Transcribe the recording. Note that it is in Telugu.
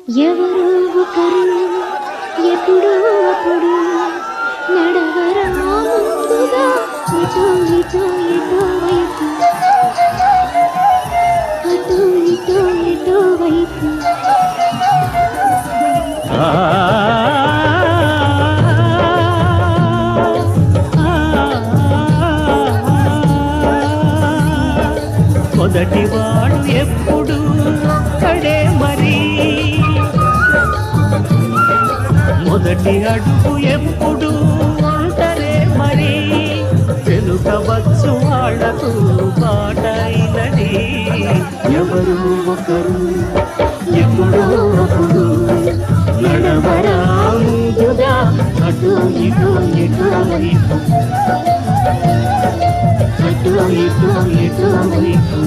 ఎవరో ఒకరు ఎప్పుడో అప్పుడు నడవరా ముందుగా ఇటో ఇటో ఇటో వైపు అటో ఇటో ఇటో వైపు మొదటివాడు ఎప్పుడు ఒక్కడే మరి, మొదటి అడుగు ఎప్పుడు ఒంటరే మరి, వెనుకవచ్చు వాళ్లకు బాట అయినది. ఎవరు ఒకరు ఎప్పుడో ఒకడు నడవరా ముందుగా అటు ఇటు ఇటు వైపు అటు ఇటు ఇటు వైపు